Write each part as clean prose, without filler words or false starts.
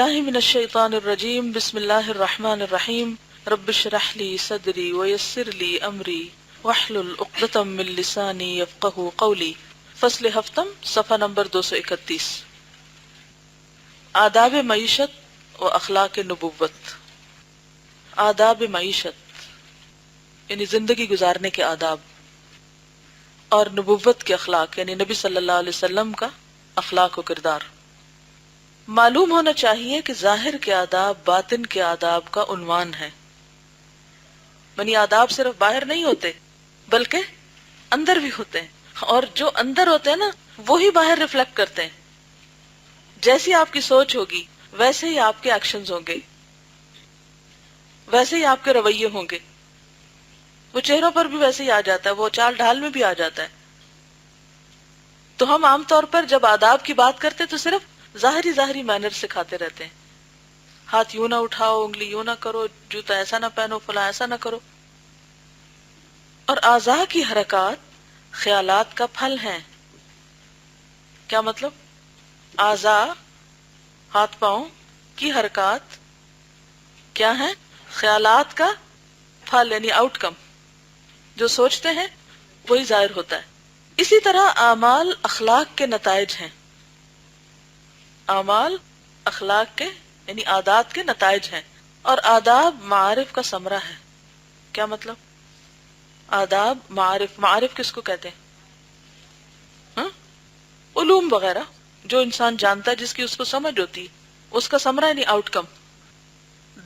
اللہ من الشیطان الرجیم بسم اللہ الرحمن الرحیم رب اشرح لی صدری ویسر لی امری واحلل عقدۃ من لسانی یفقهوا قولی۔ فصل ہفتم، صفحہ نمبر 231۔ آداب معیشت و اخلاق نبوت۔ آداب معیشت یعنی زندگی گزارنے کے آداب، اور نبوت کے اخلاق یعنی نبی صلی اللہ علیہ وسلم کا اخلاق و کردار۔ معلوم ہونا چاہیے کہ ظاہر کے آداب باطن کے آداب کا عنوان ہے، یعنی آداب صرف باہر نہیں ہوتے بلکہ اندر بھی ہوتے ہیں، اور جو اندر ہوتے ہیں نا وہی باہر ریفلیکٹ کرتے ہیں۔ جیسی آپ کی سوچ ہوگی ویسے ہی آپ کے ایکشنز ہوں گے، ویسے ہی آپ کے رویے ہوں گے، وہ چہروں پر بھی ویسے ہی آ جاتا ہے، وہ چال ڈھال میں بھی آ جاتا ہے۔ تو ہم عام طور پر جب آداب کی بات کرتے تو صرف ظاہری مینر سکھاتے رہتے ہیں، ہاتھ یوں نہ اٹھاؤ، انگلی یوں نہ کرو، جوتا ایسا نہ پہنو، فلاں ایسا نہ کرو۔ اور اعضاء کی حرکات خیالات کا پھل ہیں۔ کیا مطلب؟ اعضاء، ہاتھ پاؤں کی حرکات کیا ہیں؟ خیالات کا پھل یعنی آؤٹ کم۔ جو سوچتے ہیں وہی ظاہر ہوتا ہے۔ اسی طرح اعمال اخلاق کے نتائج ہیں۔ اعمال اخلاق کے یعنی عادات کے نتائج ہیں، اور آداب معارف کا ثمرہ ہے۔ کیا مطلب؟ آداب معارف کس کو کہتے ہیں؟ علوم وغیرہ جو انسان جانتا ہے، جس کی اس کو سمجھ ہوتی، اس کا ثمرہ یعنی آؤٹ کم۔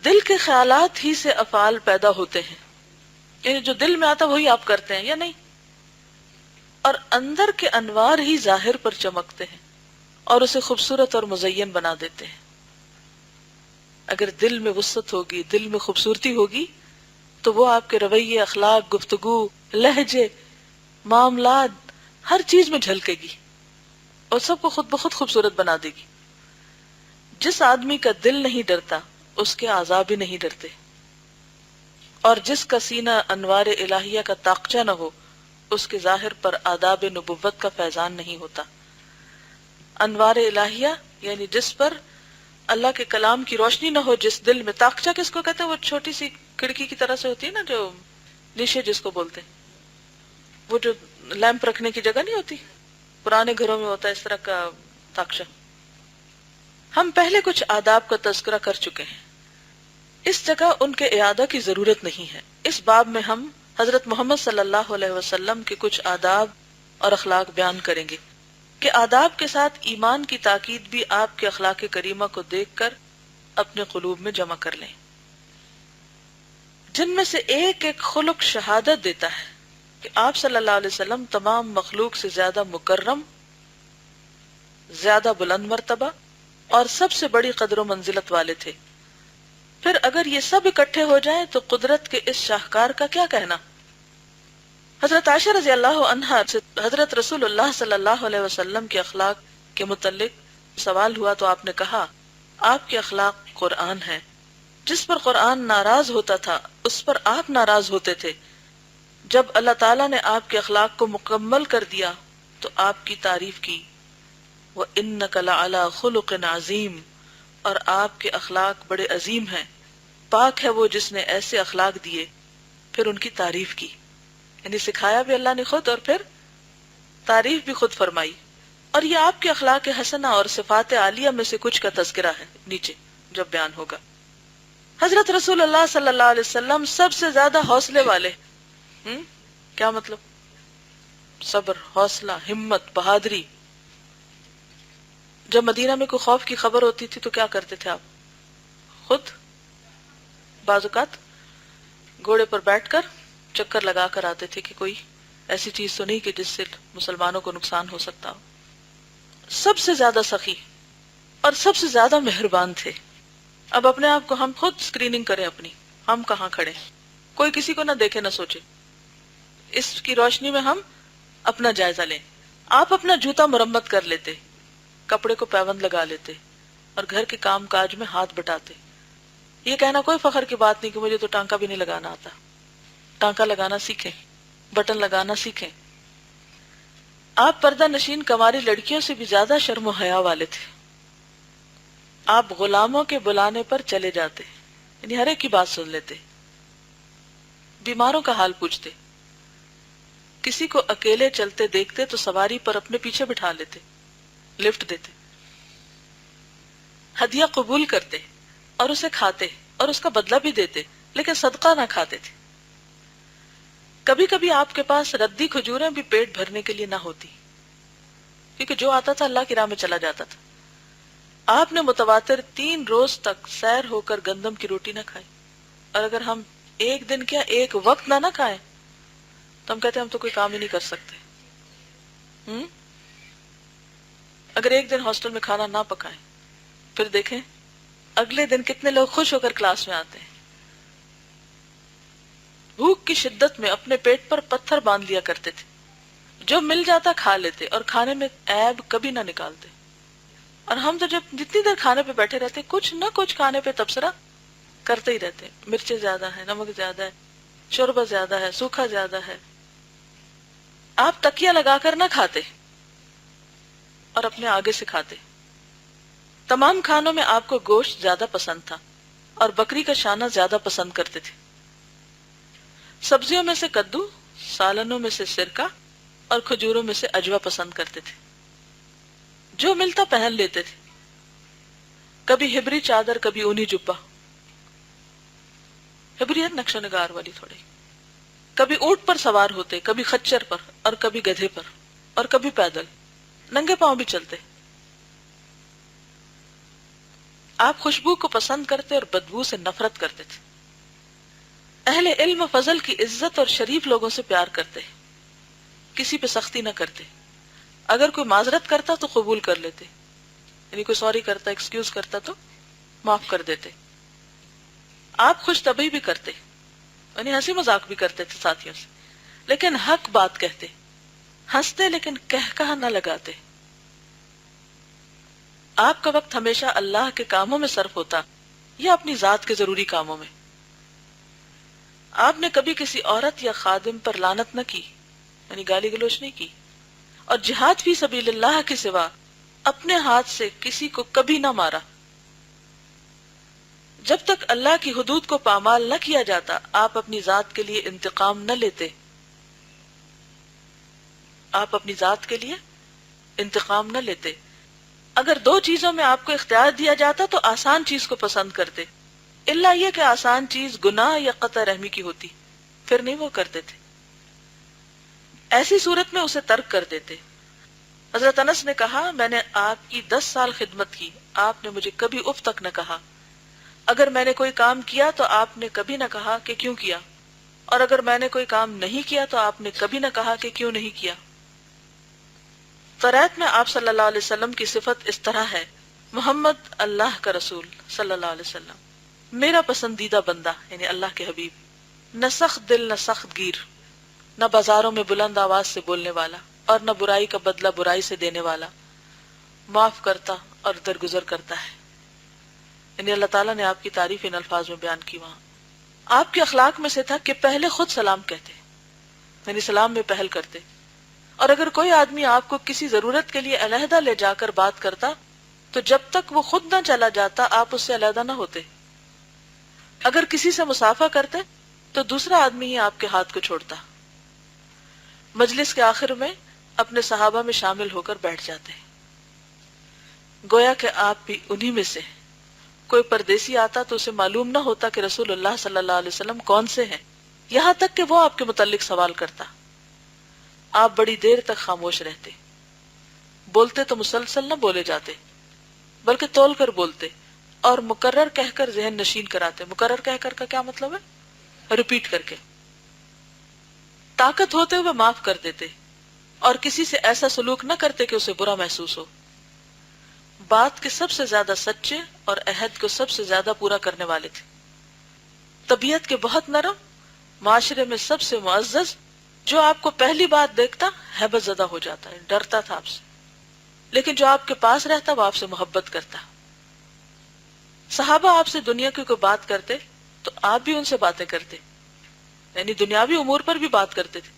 دل کے خیالات ہی سے افعال پیدا ہوتے ہیں، یعنی جو دل میں آتا وہی آپ کرتے ہیں یا نہیں، اور اندر کے انوار ہی ظاہر پر چمکتے ہیں اور اسے خوبصورت اور مزین بنا دیتے ہیں۔ اگر دل میں وسعت ہوگی، دل میں خوبصورتی ہوگی، تو وہ آپ کے رویے، اخلاق، گفتگو، لہجے، معاملات، ہر چیز میں جھلکے گی اور سب کو خود بخود خوبصورت بنا دے گی۔ جس آدمی کا دل نہیں ڈرتا اس کے اعضاء بھی نہیں ڈرتے، اور جس کا سینہ انوار الہیہ کا طاقچہ نہ ہو اس کے ظاہر پر آداب نبوت کا فیضان نہیں ہوتا۔ انوار الہیہ یعنی جس پر اللہ کے کلام کی روشنی نہ ہو، جس دل میں، طاقچہ کس کو کہتے ہیں؟ وہ چھوٹی سی کھڑکی کی طرح سے ہوتی ہے نا، جو نیشے جس کو بولتے ہیں، وہ جو لیمپ رکھنے کی جگہ نہیں ہوتی، پرانے گھروں میں ہوتا ہے اس طرح کا طاقچہ۔ ہم پہلے کچھ آداب کا تذکرہ کر چکے ہیں، اس جگہ ان کے اعادہ کی ضرورت نہیں ہے۔ اس باب میں ہم حضرت محمد صلی اللہ علیہ وسلم کے کچھ آداب اور اخلاق بیان کریں گے کہ آداب کے ساتھ ایمان کی تاکید بھی آپ کے اخلاق کریمہ کو دیکھ کر اپنے قلوب میں جمع کر لیں، جن میں سے ایک ایک خلق شہادت دیتا ہے کہ آپ صلی اللہ علیہ وسلم تمام مخلوق سے زیادہ مکرم، زیادہ بلند مرتبہ اور سب سے بڑی قدر و منزلت والے تھے۔ پھر اگر یہ سب اکٹھے ہو جائیں تو قدرت کے اس شاہکار کا کیا کہنا؟ حضرت عائشہ رضی اللہ عنہا سے حضرت رسول اللہ صلی اللہ علیہ وسلم کے اخلاق کے متعلق سوال ہوا تو آپ نے کہا، آپ کے اخلاق قرآن ہے، جس پر قرآن ناراض ہوتا تھا اس پر آپ ناراض ہوتے تھے۔ جب اللہ تعالیٰ نے آپ کے اخلاق کو مکمل کر دیا تو آپ کی تعریف کی، وَإِنَّكَ لَعَلَىٰ خُلُقٍ عَظِيمٍ، اور آپ کے اخلاق بڑے عظیم ہیں۔ پاک ہے وہ جس نے ایسے اخلاق دیے۔ پھر ان کی تعریف کی، یعنی سکھایا بھی اللہ نے خود اور پھر تعریف بھی خود فرمائی۔ اور یہ آپ کے اخلاق حسنہ اور صفات عالیہ میں سے کچھ کا تذکرہ ہے نیچے جب بیان ہوگا۔ حضرت رسول اللہ صلی اللہ علیہ وسلم سب سے زیادہ حوصلے والے۔ کیا مطلب؟ صبر، حوصلہ، ہمت، بہادری۔ جب مدینہ میں کوئی خوف کی خبر ہوتی تھی تو کیا کرتے تھے آپ؟ خود بعض اوقات گھوڑے پر بیٹھ کر چکر لگا کر آتے تھے کہ کوئی ایسی چیز تو نہیں کہ جس سے مسلمانوں کو نقصان ہو سکتا ہو۔ سب سے زیادہ سخی اور سب سے زیادہ مہربان تھے۔ اب اپنے آپ کو ہم خود اسکریننگ کریں اپنی، ہم کہاں کھڑے، کوئی کسی کو نہ دیکھے نہ سوچے، اس کی روشنی میں ہم اپنا جائزہ لیں۔ آپ اپنا جوتا مرمت کر لیتے، کپڑے کو پیوند لگا لیتے اور گھر کے کام کاج میں ہاتھ بٹاتے۔ یہ کہنا کوئی فخر کی بات نہیں کہ مجھے تو ٹانکا بھی نہیں لگانا آتا۔ ٹانکا لگانا سیکھیں، بٹن لگانا سیکھیں۔ آپ پردہ نشین کنواری لڑکیوں سے بھی زیادہ شرم و حیا والے تھے۔ آپ غلاموں کے بلانے پر چلے جاتے، یعنی ہر ایک کی بات سن لیتے، بیماروں کا حال پوچھتے، کسی کو اکیلے چلتے دیکھتے تو سواری پر اپنے پیچھے بٹھا لیتے، لفٹ دیتے، ہدیہ قبول کرتے اور اسے کھاتے اور اس کا بدلہ بھی دیتے، لیکن صدقہ نہ کھاتے تھے۔ کبھی کبھی آپ کے پاس ردی کھجوریں بھی پیٹ بھرنے کے لیے نہ ہوتی، کیونکہ جو آتا تھا اللہ کی راہ میں چلا جاتا تھا۔ آپ نے متواتر 3 روز تک سیر ہو کر گندم کی روٹی نہ کھائی، اور اگر ہم ایک دن کیا ایک وقت نہ کھائیں تو ہم کہتے ہیں ہم تو کوئی کام ہی نہیں کر سکتے۔ اگر ایک دن ہاسٹل میں کھانا نہ پکائیں، پھر دیکھیں اگلے دن کتنے لوگ خوش ہو کر کلاس میں آتے ہیں۔ بھوک کی شدت میں اپنے پیٹ پر پتھر باندھ لیا کرتے تھے، جو مل جاتا کھا لیتے اور کھانے میں عیب کبھی نہ نکالتے۔ اور ہم تو جب جتنی دیر کھانے پہ بیٹھے رہتے کچھ نہ کچھ کھانے پہ تبصرہ کرتے ہی رہتے، مرچیں زیادہ ہے، نمک زیادہ ہے، شوربہ زیادہ ہے، سوکھا زیادہ ہے۔ آپ تکیہ لگا کر نہ کھاتے اور اپنے آگے سے کھاتے۔ تمام کھانوں میں آپ کو گوشت زیادہ پسند تھا اور بکری کا شانہ زیادہ پسند کرتے تھے۔ سبزیوں میں سے کدو، سالنوں میں سے سرکہ اور کھجوروں میں سے اجوا پسند کرتے تھے۔ جو ملتا پہن لیتے تھے، کبھی ہبری چادر، کبھی اونی جبہ، ہبری ہے نقش و نگار والی تھوڑی، کبھی اونٹ پر سوار ہوتے، کبھی خچر پر اور کبھی گدھے پر اور کبھی پیدل، ننگے پاؤں بھی چلتے۔ آپ خوشبو کو پسند کرتے اور بدبو سے نفرت کرتے تھے۔ اہل علم و فضل کی عزت اور شریف لوگوں سے پیار کرتے، کسی پہ سختی نہ کرتے۔ اگر کوئی معذرت کرتا تو قبول کر لیتے، یعنی کوئی سوری کرتا، ایکسکیوز کرتا تو معاف کر دیتے۔ آپ خوش طبعی بھی کرتے، یعنی ہنسی مذاق بھی کرتے تھے ساتھیوں سے، لیکن حق بات کہتے، ہنستے لیکن کہا نہ لگاتے۔ آپ کا وقت ہمیشہ اللہ کے کاموں میں صرف ہوتا یا اپنی ذات کے ضروری کاموں میں۔ آپ نے کبھی کسی عورت یا خادم پر لعنت نہ کی، یعنی گالی گلوچ نہیں کی، اور جہاد فی سبیل اللہ کے سوا اپنے ہاتھ سے کسی کو کبھی نہ مارا۔ جب تک اللہ کی حدود کو پامال نہ کیا جاتا آپ اپنی ذات کے لیے انتقام نہ لیتے۔ آپ اپنی ذات کے لیے انتقام نہ لیتے۔ اگر 2 چیزوں میں آپ کو اختیار دیا جاتا تو آسان چیز کو پسند کرتے، الا یہ کہ آسان چیز گناہ یا قطع رحمی کی ہوتی، پھر نہیں وہ کرتے تھے۔ ایسی صورت میں اسے ترک کر دیتے۔ حضرت انس نے کہا، میں نے آپ کی 10 سال خدمت کی، آپ نے مجھے کبھی اف تک نہ کہا۔ اگر میں نے کوئی کام کیا تو آپ نے کبھی نہ کہا کہ کیوں کیا، اور اگر میں نے کوئی کام نہیں کیا تو آپ نے کبھی نہ کہا کہ کیوں نہیں کیا۔ قرأت میں آپ صلی اللہ علیہ وسلم کی صفت اس طرح ہے، محمد اللہ کا رسول صلی اللہ علیہ وسلم، میرا پسندیدہ بندہ، یعنی اللہ کے حبیب، نہ سخت دل نہ سخت گیر، نہ بازاروں میں بلند آواز سے بولنے والا اور نہ برائی کا بدلہ برائی سے دینے والا، معاف کرتا اور درگزر کرتا ہے۔ یعنی اللہ تعالیٰ نے آپ کی تعریف ان الفاظ میں بیان کی۔ وہاں آپ کے اخلاق میں سے تھا کہ پہلے خود سلام کہتے، یعنی سلام میں پہل کرتے، اور اگر کوئی آدمی آپ کو کسی ضرورت کے لیے علیحدہ لے جا کر بات کرتا تو جب تک وہ خود نہ چلا جاتا آپ اس سے علیحدہ نہ ہوتے۔ اگر کسی سے مصافحہ کرتے تو دوسرا آدمی ہی آپ کے ہاتھ کو چھوڑتا۔ مجلس کے آخر میں اپنے صحابہ میں شامل ہو کر بیٹھ جاتے، گویا کہ آپ بھی انہی میں سے۔ کوئی پردیسی آتا تو اسے معلوم نہ ہوتا کہ رسول اللہ صلی اللہ علیہ وسلم کون سے ہیں، یہاں تک کہ وہ آپ کے متعلق سوال کرتا۔ آپ بڑی دیر تک خاموش رہتے، بولتے تو مسلسل نہ بولے جاتے بلکہ تول کر بولتے اور مکرر کہہ کر ذہن نشین کراتے۔ مکرر کہہ کر کا کیا مطلب ہے؟ ریپیٹ کر کے۔ طاقت ہوتے ہوئے معاف کر دیتے اور کسی سے ایسا سلوک نہ کرتے کہ اسے برا محسوس ہو۔ بات کے سب سے زیادہ سچے اور عہد کو سب سے زیادہ پورا کرنے والے تھے۔ طبیعت کے بہت نرم، معاشرے میں سب سے معزز، جو آپ کو پہلی بات دیکھتا ہیبت زدہ ہو جاتا ہے، ڈرتا تھا آپ سے، لیکن جو آپ کے پاس رہتا وہ آپ سے محبت کرتا۔ صحابہ آپ سے دنیا کی کوئی بات کرتے تو آپ بھی ان سے باتیں کرتے، یعنی دنیاوی امور پر بھی بات کرتے تھے۔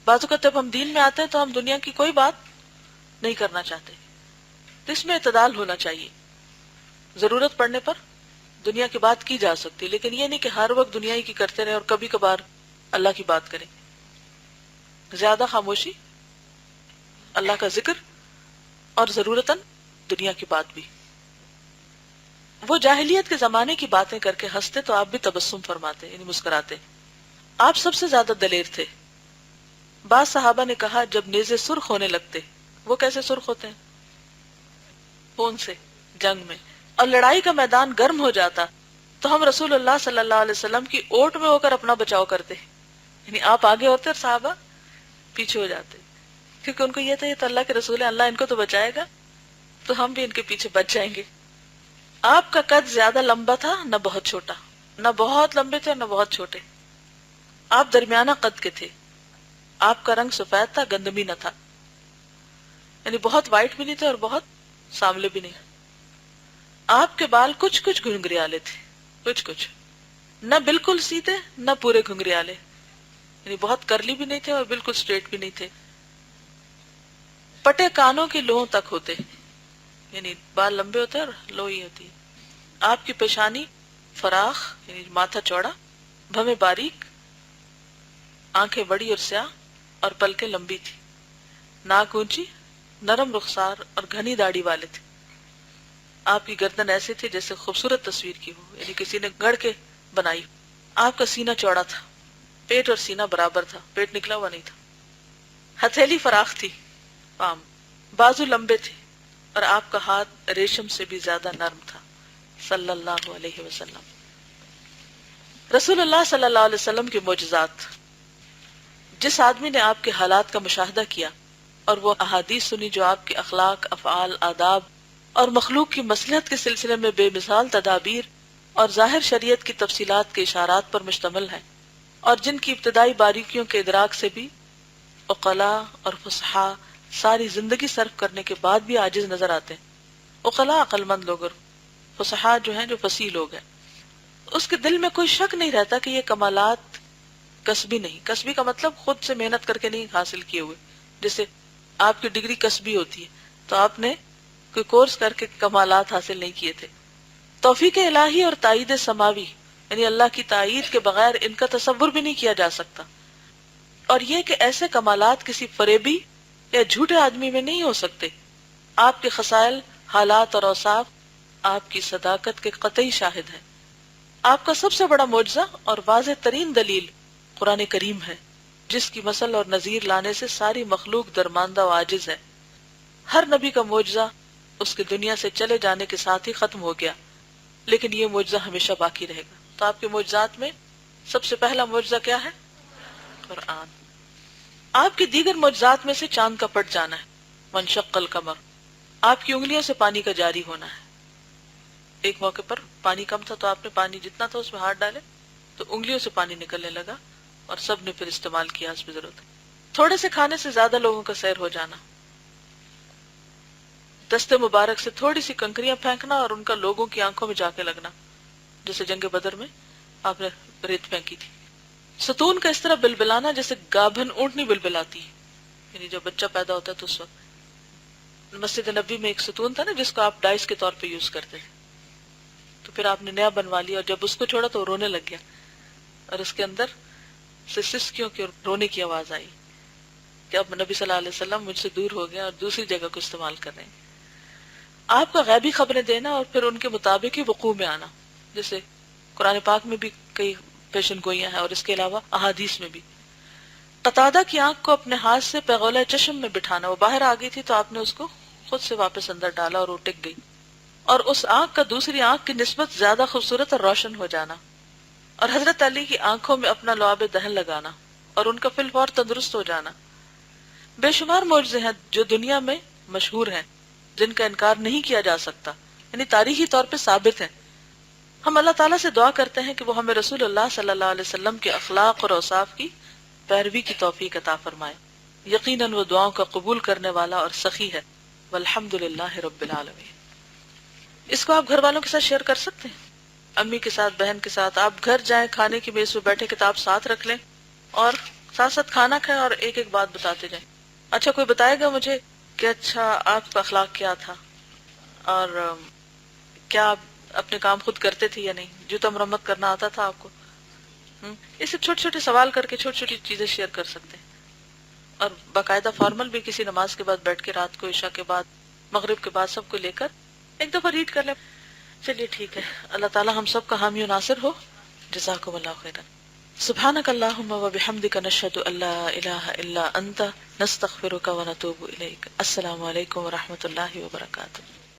بعض اوقات جب ہم دین میں آتے ہیں تو ہم دنیا کی کوئی بات نہیں کرنا چاہتے، تو اس میں اعتدال ہونا چاہیے۔ ضرورت پڑنے پر دنیا کی بات کی جا سکتی، لیکن یہ نہیں کہ ہر وقت دنیا ہی کی کرتے رہے اور کبھی کبھار اللہ کی بات کریں. زیادہ خاموشی، اللہ کا ذکر، اور ضرورتاً دنیا کی بات بھی. وہ جاہلیت کے زمانے کی باتیں کر کے ہنستے تو آپ بھی تبسم فرماتے، یعنی مسکراتے. آپ سب سے زیادہ دلیر تھے. بعض صحابہ نے کہا جب نیزے سرخ ہونے لگتے. وہ کیسے سرخ ہوتے ہیں؟ خون سے، جنگ میں. اور لڑائی کا میدان گرم ہو جاتا تو ہم رسول اللہ صلی اللہ علیہ وسلم کی اوٹ میں ہو کر اپنا بچاؤ کرتے، یعنی آپ آگے ہوتے اور صحابہ پیچھے ہو جاتے، کیونکہ ان کو یہ تھا یہ تو اللہ کے رسول ہے، اللہ ان کو تو بچائے گا تو ہم بھی ان کے پیچھے بچ جائیں گے. آپ کا قد زیادہ لمبا تھا نہ بہت چھوٹا، نہ بہت لمبے تھے اور نہ بہت چھوٹے. آپ درمیانہ قد کے تھے. آپ کا رنگ سفید تھا، گندمی نہ تھا، یعنی بہت وائٹ بھی نہیں تھے اور بہت سانولے بھی نہیں. آپ کے بال کچھ کچھ گھنگریالے تھے، کچھ کچھ، نہ بالکل سیدھے نہ پورے گھنگریالے، یعنی بہت کرلی بھی نہیں تھے اور بالکل سٹریٹ بھی نہیں تھے. پٹے کانوں کی لوہوں تک ہوتے، یعنی بال لمبے ہوتے اور لوہی ہوتی. آپ کی پیشانی فراخ، یعنی ماتھا چوڑا، بھویں باریک، آنکھیں بڑی اور سیاہ، اور پلکیں لمبی تھی. ناک اونچی، نرم رخسار اور گھنی داڑھی والے تھے. آپ کی گردن ایسے تھی جیسے خوبصورت تصویر کی ہو، یعنی کسی نے گڑھ کے بنائی. آپ کا سینہ چوڑا تھا، پیٹ اور سینہ برابر تھا، پیٹ نکلا ہوا نہیں تھا. ہتھیلی فراخ تھی، پام، بازو لمبے تھے، اور آپ کا ہاتھ ریشم سے بھی زیادہ نرم تھا صلی اللہ علیہ وسلم. رسول اللہ صلی اللہ علیہ وسلم کے معجزات. جس آدمی نے آپ کے حالات کا مشاہدہ کیا اور وہ احادیث سنی جو آپ کے اخلاق، افعال، آداب اور مخلوق کی مصلحت کے سلسلے میں بے مثال تدابیر اور ظاہر شریعت کی تفصیلات کے اشارات پر مشتمل ہے، اور جن کی ابتدائی باریکیوں کے ادراک سے بھی عقلاء اور فصحاء ساری زندگی صرف کرنے کے بعد بھی عاجز نظر آتے ہیں. عقلاء عقل مند لوگ اور فصحاء جو ہیں جو فصیح لوگ ہیں. اس کے دل میں کوئی شک نہیں رہتا کہ یہ کمالات کسبی نہیں. کسبی کا مطلب خود سے محنت کر کے نہیں حاصل کیے ہوئے. جیسے آپ کی ڈگری کسبی ہوتی ہے تو آپ نے کوئی کورس کر کے کمالات حاصل نہیں کیے تھے. توفیق الہی اور تائید سماوی، یعنی اللہ کی تائید کے بغیر ان کا تصور بھی نہیں کیا جا سکتا. اور یہ کہ ایسے کمالات کسی فریبی یا جھوٹے آدمی میں نہیں ہو سکتے. آپ کے خصائل، حالات اور اوصاف آپ کی صداقت کے قطعی شاہد ہیں. آپ کا سب سے بڑا معجزہ اور واضح ترین دلیل قرآن کریم ہے، جس کی مثل اور نظیر لانے سے ساری مخلوق درماندہ و عاجز ہے. ہر نبی کا معجزہ اس کے دنیا سے چلے جانے کے ساتھ ہی ختم ہو گیا، لیکن یہ معجزہ ہمیشہ باقی رہے گا. تو آپ کے معجزات میں سب سے پہلا معجزہ کیا ہے؟ قرآن. آپ کی دیگر معجزات میں سے چاند کا پٹ جانا ہے، وانشق القمر. آپ کی انگلیوں سے پانی کا جاری ہونا ہے. ایک موقع پر پانی کم تھا تو آپ نے پانی جتنا تھا اس میں ہاتھ ڈالے تو انگلیوں سے پانی نکلنے لگا اور سب نے پھر استعمال کیا اس پہ ضرورت. تھوڑے سے کھانے سے زیادہ لوگوں کا سیر ہو جانا. دستے مبارک سے تھوڑی سی کنکریاں پھینکنا اور ان کا لوگوں کی آنکھوں میں جا کے لگنا، جیسے جنگ بدر میں آپ نے ریت پھینکی تھی. ستون کا اس طرح بلبلانا جیسے گابھن اونٹنی بلبلاتی ہے، یعنی جب بچہ پیدا ہوتا ہے تو اس وقت. مسجد نبی میں ایک ستون تھا نا جس کو آپ ڈائس کے طور پہ یوز کرتے تھے، تو پھر آپ نے نیا بنوا لیا اور جب اس کو چھوڑا تو وہ رونے لگ گیا اور اس کے اندر سے سسکیوں کی اور رونے کی آواز آئی کہ اب نبی صلی اللہ علیہ وسلم مجھ سے دور ہو گیا اور دوسری جگہ کو استعمال کر رہے ہیں. آپ کا غیبی خبریں دینا اور پھر ان کے مطابق ہی وقوع میں آنا، جیسے قرآن پاک میں بھی کئی پیشن گوئیاں ہیں اور اس کے علاوہ احادیث میں بھی. قتادہ کی آنکھ کو اپنے ہاتھ سے پیغولہ چشم میں بٹھانا، وہ باہر آ گئی تھی تو آپ نے اس کو خود سے واپس اندر ڈالا اور وہ ٹک گئی، اور اس آنکھ کا دوسری آنکھ کی نسبت زیادہ خوبصورت اور روشن ہو جانا، اور حضرت علی کی آنکھوں میں اپنا لعاب دہن لگانا اور ان کا فی الفور تندرست ہو جانا. بے شمار معجزے ہیں جو دنیا میں مشہور ہیں، جن کا انکار نہیں کیا جا سکتا، یعنی تاریخی طور پہ ثابت ہیں. ہم اللہ تعالیٰ سے دعا کرتے ہیں کہ وہ ہمیں رسول اللہ صلی اللہ علیہ وسلم کے اخلاق اور اوصاف کی پیروی کی توفیق عطا فرمائے. یقیناً وہ دعاؤں کا قبول کرنے والا اور سخی ہے. والحمد للہ رب العالمین. اس کو آپ گھر والوں کے ساتھ شیئر کر سکتے ہیں، امی کے ساتھ، بہن کے ساتھ. آپ گھر جائیں، کھانے کی میز پہ بیٹھے کتاب ساتھ رکھ لیں اور ساتھ ساتھ کھانا کھائیں اور ایک ایک بات بتاتے جائیں. اچھا کوئی بتائے گا مجھے کہ اچھا آپ کا اخلاق کیا تھا اور کیا آپ اپنے کام خود کرتے تھے یا نہیں؟ جوتا مرمت کرنا آتا تھا آپ کو؟ اسے چھوٹے چھوٹے سوال کر کے چھوٹی چھوٹی چیزیں شیئر کر سکتے ہیں، اور باقاعدہ فارمل بھی کسی نماز کے بعد بیٹھ کے، رات کو عشاء کے بعد، مغرب کے بعد سب کو لے کر ایک دفعہ ریڈ کر لیں۔ چلیے ٹھیک ہے، اللہ تعالی ہم سب کا حامی و ناصر ہو۔ جزاکم اللہ خیرا۔ سبحانک اللہم و بحمدک، نشہد ان لا الہ الا انت، نستغفرک و نتوب الیک۔ السلام علیکم و رحمۃ اللہ وبرکاتہ۔